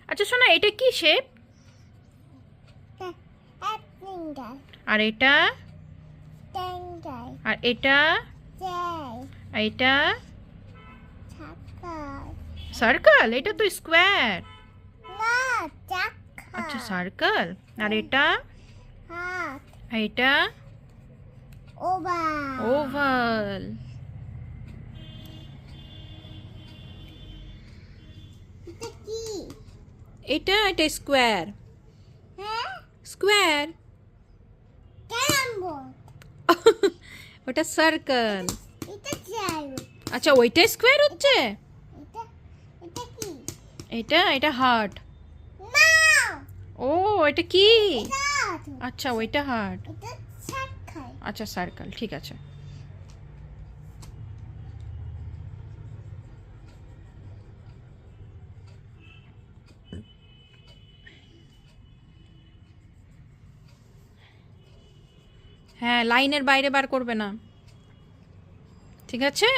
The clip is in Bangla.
আচ্ছা শোনা, এটা কি শেপ? আর এটা? আর এটা? আর এটা? সার্কেল? এটা তো স্কোয়ার। আচ্ছা সার্কেল। আর এটা? আর এটা? ওভাল। এটা এটা স্কোয়ার। স্কোয়ার। ওটা সার্কেল। আচ্ছা ওইটা স্কোয়ার হচ্ছে। এটা এটা হার্ট। ও এটা কি? আচ্ছা ওইটা হার্ট। আচ্ছা সার্কেল, ঠিক আছে। হ্যাঁ, লাইনের বাইরে বার করবে না, ঠিক আছে?